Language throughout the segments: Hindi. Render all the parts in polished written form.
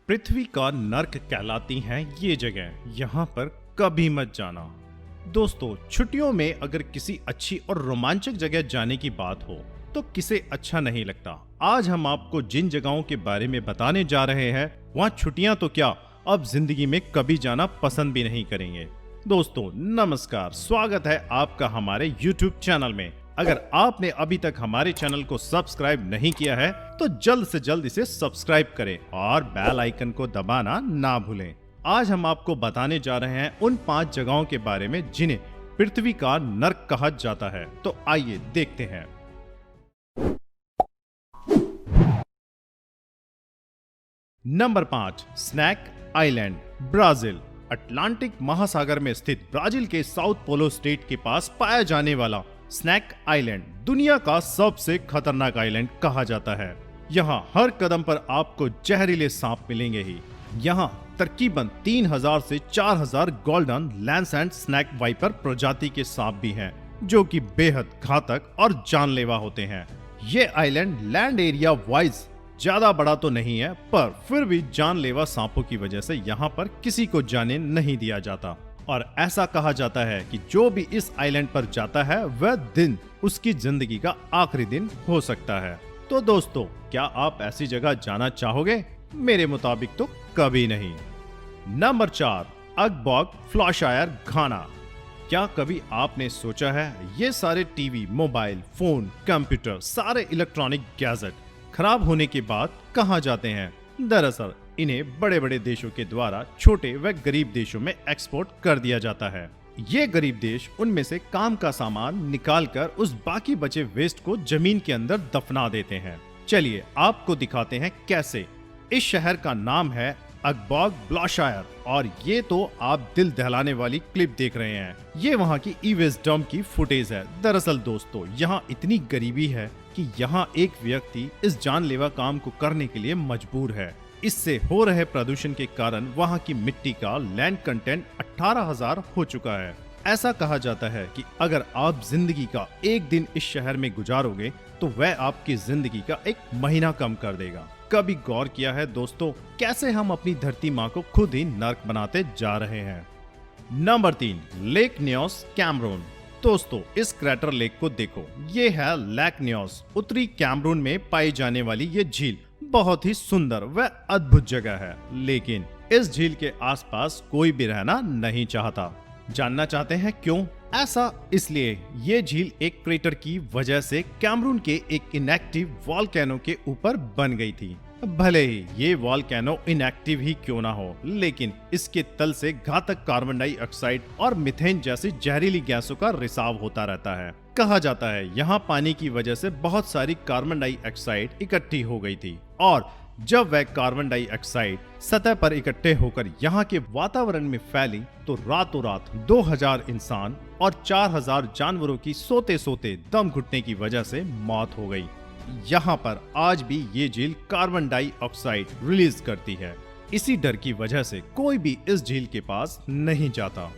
पृथ्वी का नर्क कहलाती हैं ये जगह, यहाँ पर कभी मत जाना। दोस्तों, छुट्टियों में अगर किसी अच्छी और रोमांचक जगह जाने की बात हो तो किसे अच्छा नहीं लगता। आज हम आपको जिन जगहों के बारे में बताने जा रहे हैं वहाँ छुट्टियां तो क्या, अब जिंदगी में कभी जाना पसंद भी नहीं करेंगे। दोस्तों नमस्कार, स्वागत है आपका हमारे YouTube चैनल में। अगर आपने अभी तक हमारे चैनल को सब्सक्राइब नहीं किया है तो जल्द से जल्द इसे सब्सक्राइब करें और बेल आइकन को दबाना ना भूलें। आज हम आपको बताने जा रहे हैं उन 5 जगहों के बारे में जिन्हें पृथ्वी का नर्क कहा जाता है। तो आइए देखते हैं। Number 5, snake island, Brazil. Atlantic महासागर में स्थित ब्राजील के साउथ पोलो स्टेट के पास पाया जाने वाला स्नैक आइलैंड दुनिया का सबसे खतरनाक आइलैंड कहा जाता है। यहाँ हर कदम पर आपको जहरीले सांप मिलेंगे ही। यहाँ तकरीबन 3000 से 4000 golden lance and snake viper प्रजाति के सांप भी हैं, जो कि बेहद घातक और जानलेवा होते हैं। ये आइलैंड लैंड एरिया वाइज ज्यादा बड़ा तो नहीं है, पर फिर भी जानलेवा सांपों की वजह से यहाँ पर किसी को जाने नहीं दिया जाता। और ऐसा कहा जाता है कि जो भी इस आइलैंड पर जाता है वह दिन उसकी जिंदगी का आखिरी दिन हो सकता है। तो दोस्तों, क्या आप ऐसी जगह जाना चाहोगे? मेरे मुताबिक तो कभी नहीं। नंबर 4, अगबॉग, फ्लॉशायर, घाना। क्या कभी आपने सोचा है ये सारे टीवी, मोबाइल फोन, कंप्यूटर, सारे इलेक्ट्रॉनिक गैजेट खराब होने के बाद कहाँ जाते हैं? दरअसल इन्हें बड़े बड़े देशों के द्वारा छोटे व गरीब देशों में एक्सपोर्ट कर दिया जाता है। ये गरीब देश उनमें से काम का सामान निकालकर उस बाकी बचे वेस्ट को जमीन के अंदर दफना देते हैं। चलिए आपको दिखाते हैं कैसे। इस शहर का नाम है अगबॉग ब्लॉशायर और ये तो आप दिल दहलाने वाली क्लिप देख रहे हैं। ये वहाँ की ई-वेस्ट डंप की फुटेज है। दरअसल दोस्तों, यहाँ इतनी गरीबी है कि यहाँ एक व्यक्ति इस जानलेवा काम को करने के लिए मजबूर है। इससे हो रहे प्रदूषण के कारण वहाँ की मिट्टी का लैंड कंटेंट 18,000 हो चुका है। ऐसा कहा जाता है कि अगर आप जिंदगी का एक दिन इस शहर में गुजारोगे तो वह आपकी जिंदगी का एक महीना कम कर देगा। कभी गौर किया है दोस्तों, कैसे हम अपनी धरती माँ को खुद ही नर्क बनाते जा रहे हैं? Number 3, lake Nyos, Cameroon. दोस्तों, इस क्रैटर लेक को देखो। ये है लेक न्योस। उत्तरी कैमरून में पाई जाने वाली ये झील बहुत ही सुंदर व अद्भुत जगह है, लेकिन इस झील के आसपास कोई भी रहना नहीं चाहता। जानना चाहते हैं क्यों? ऐसा इसलिए ये झील एक क्रेटर की वजह से कैमरून के एक इनएक्टिव वॉल्केनो के ऊपर बन गई थी। भले ही ये वॉल्केनो इनएक्टिव ही क्यों ना हो, लेकिन इसके तल से घातक कार्बन डाइऑक्साइड और मीथेन जैसी जहरीली गैसों का रिसाव होता रहता है। कहा जाता है यहाँ पानी की वजह से बहुत सारी कार्बन डाइऑक्साइड इकट्ठी हो गई थी और जब वह कार्बन डाइऑक्साइड सतह पर इकट्ठे होकर यहाँ के वातावरण में फैली तो रातों रात 2000 इंसान और 4000 जानवरों की सोते सोते दम घुटने की वजह से मौत हो गई। यहाँ पर आज भी ये झील कार्बन डाइऑक्साइड रिलीज करती है। इसी डर की वजह से कोई भी इस झील के पास नहीं जाता।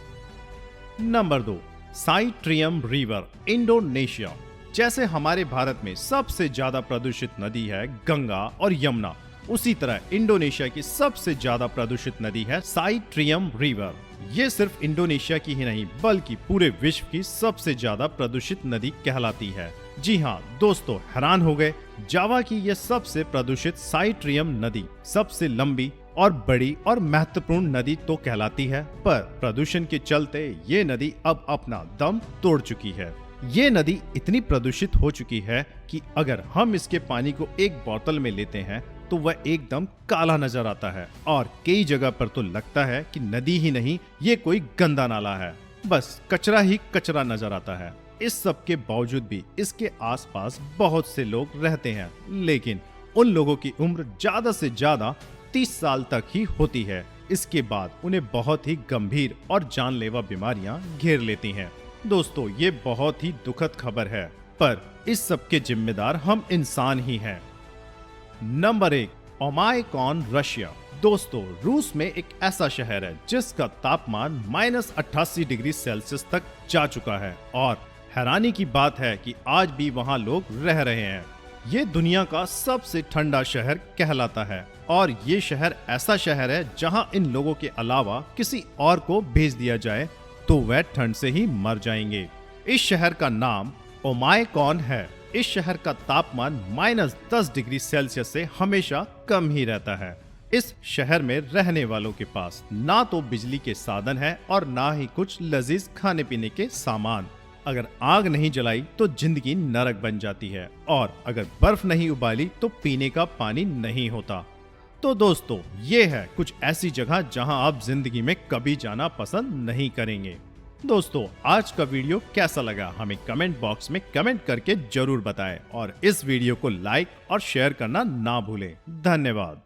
Number 2, Sai Triumf river, Indonesia. जैसे हमारे भारत में सबसे ज्यादा प्रदूषित नदी है गंगा और यमुना, उसी तरह इंडोनेशिया की सबसे ज्यादा प्रदूषित नदी है साई ट्रियम रिवर। ये सिर्फ इंडोनेशिया की ही नहीं बल्कि पूरे विश्व की सबसे ज्यादा प्रदूषित नदी कहलाती है। जी हाँ दोस्तों, हैरान हो गए? जावा की यह सबसे प्रदूषित साई ट्रियम नदी सबसे लंबी और बड़ी और महत्वपूर्ण नदी तो कहलाती है, पर प्रदूषण के चलते ये नदी अब अपना दम तोड़ चुकी है। ये नदी इतनी प्रदूषित हो चुकी है कि अगर हम इसके पानी को एक बोतल में लेते हैं तो वह एकदम काला नजर आता है और कई जगह पर तो लगता है कि नदी ही नहीं, ये कोई गंदा नाला है, बस कचरा ही कचरा नजर आता है। इस सब के बावजूद भी इसके आसपास बहुत से लोग रहते हैं, लेकिन उन लोगों की उम्र ज्यादा से ज्यादा 30 साल तक ही होती है। इसके बाद उन्हें बहुत ही गंभीर और जानलेवा बीमारियां घेर लेती हैं। दोस्तों, ये बहुत ही दुखद खबर है, पर इस सब के जिम्मेदार हम इंसान ही हैं। Number 1, Omicron, Russia. दोस्तों, रूस में एक ऐसा शहर है जिसका तापमान -88 डिग्री सेल्सियस तक जा चुका है और हैरानी की बात है कि आज भी वहां लोग रह रहे हैं। ये दुनिया का सबसे ठंडा शहर कहलाता है और ये शहर ऐसा शहर है जहां इन लोगों के अलावा किसी और को भेज दिया जाए तो वह ठंड से ही मर जाएंगे। इस शहर का नाम ओमायकॉन है। इस शहर का तापमान -10 डिग्री सेल्सियस से हमेशा कम ही रहता है। इस शहर में रहने वालों के पास ना तो बिजली के साधन है और ना ही कुछ लजीज खाने पीने के सामान। अगर आग नहीं जलाई तो जिंदगी नरक बन जाती है और अगर बर्फ नहीं उबाली तो पीने का पानी नहीं होता। तो दोस्तों, ये है कुछ ऐसी जगह जहां आप जिंदगी में कभी जाना पसंद नहीं करेंगे। दोस्तों, आज का वीडियो कैसा लगा हमें कमेंट बॉक्स में कमेंट करके जरूर बताएं और इस वीडियो को लाइक और शेयर करना ना भूलें। धन्यवाद।